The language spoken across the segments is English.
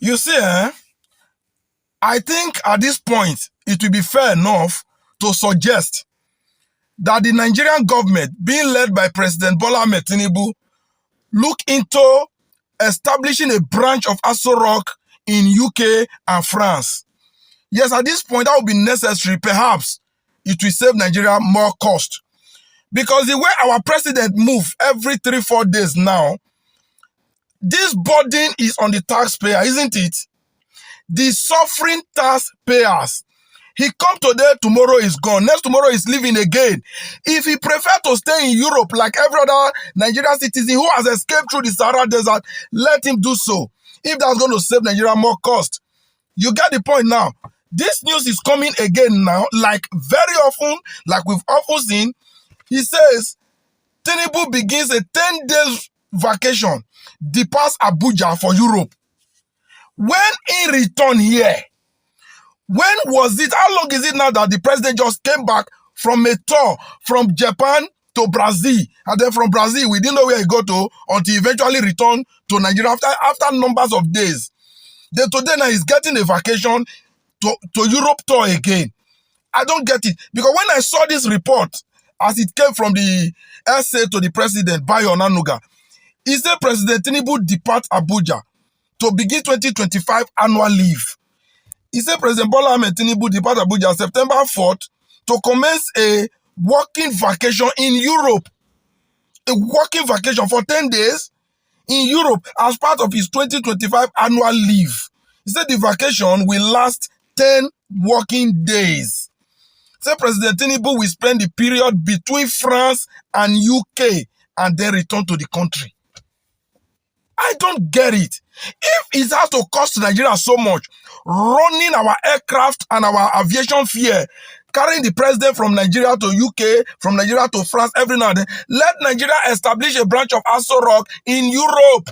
You see, I think at this point, it will be fair enough to suggest that the Nigerian government, being led by President Bola Ahmed Tinubu, look into establishing a branch of Aso Rock in UK and France. Yes, at this point, that would be necessary. Perhaps it will save Nigeria more cost. Because the way our president moves every 3-4 days now, this burden is on the taxpayer, isn't it? The suffering taxpayers. He come today, tomorrow is gone. Next tomorrow is leaving again. If he prefer to stay in Europe like every other Nigerian citizen who has escaped through the Sahara Desert, let him do so. If that's going to save Nigeria more cost. You get the point now. This news is coming again now, like very often, like we've often seen. He says, Tinubu begins a 10 days vacation, departs Abuja for Europe. When he returned here, when was it? How long is it now that the president just came back from a tour from Japan to Brazil? And then from Brazil, we didn't know where he go to until he eventually returned to Nigeria after numbers of days. Then today now he's getting a vacation to Europe tour again. I don't get it. Because when I saw this report, as it came from the essay to the president, Bayo Onanuga, he said President Tinubu depart Abuja to begin 2025 annual leave. He said President Bola Ahmed Tinubu depart Abuja September 4th to commence a working vacation in Europe. A working vacation for 10 days in Europe as part of his 2025 annual leave. He said the vacation will last 10 working days. He said President Tinubu will spend the period between France and UK and then return to the country. I don't get it. If it has to cost Nigeria so much, running our aircraft and our aviation fare, carrying the president from Nigeria to UK, from Nigeria to France every now and then, let Nigeria establish a branch of Aso Rock in Europe.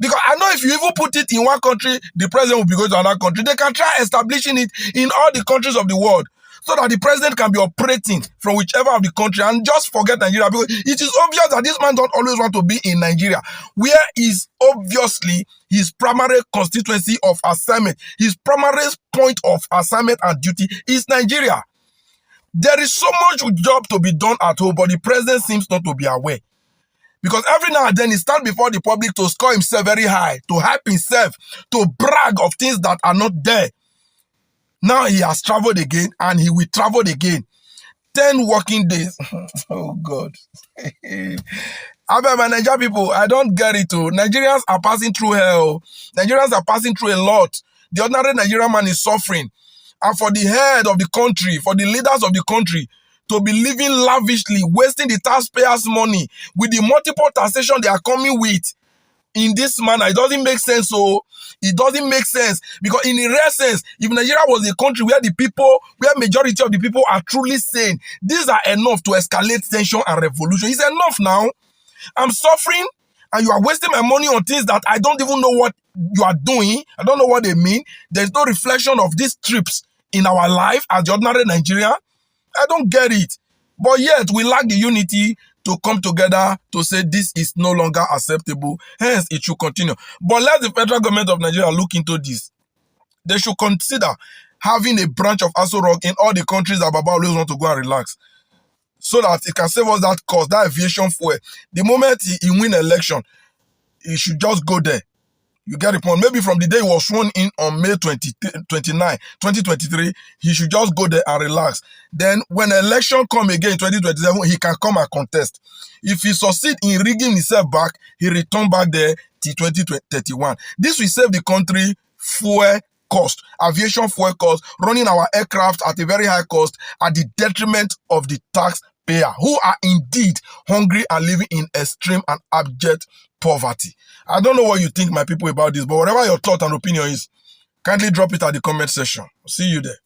Because I know if you even put it in one country, the president will be going to another country. They can try establishing it in all the countries of the world, so that the president can be operating from whichever of the country and just forget Nigeria. Because it is obvious that this man don't always want to be in Nigeria, where is obviously his primary constituency of assignment, his primary point of assignment and duty is Nigeria. There is so much job to be done at home, but the president seems not to be aware. Because every now and then he stands before the public to score himself very high, to hype himself, to brag of things that are not there. Now he has traveled again and he will travel again. 10 working days. Oh God. I mean, my Nigerian people, I don't get it. Nigerians are passing through hell. Nigerians are passing through a lot. The ordinary Nigerian man is suffering. And for the head of the country, for the leaders of the country, to be living lavishly, wasting the taxpayers' money with the multiple taxation they are coming with in this manner, it doesn't make sense. So it doesn't make sense, because in a rare sense, if Nigeria was a country where the people, where majority of the people are truly sane, these are enough to escalate tension and revolution. It's enough now. I'm suffering and you are wasting my money on things that I don't even know what you are doing. I don't know what they mean. There's no reflection of these trips in our life as the ordinary Nigerian. I don't get it. But yet, we lack the unity to come together to say this is no longer acceptable. Hence, it should continue. But let the federal government of Nigeria look into this. They should consider having a branch of Aso Rock in all the countries that Baba always want to go and relax, so that it can save us that cost, that aviation fuel. The moment he win election, he should just go there. You get the point? Maybe from the day he was sworn in on May 29, 2023, he should just go there and relax. Then when election come again in 2027, he can come and contest. If he succeed in rigging himself back, he return back there till 2031. This will save the country fuel cost, aviation fuel cost, running our aircraft at a very high cost at the detriment of the taxpayer, who are indeed hungry and living in extreme and abject poverty. I don't know what you think, my people, about this, but whatever your thought and opinion is, kindly drop it at the comment section. See you there.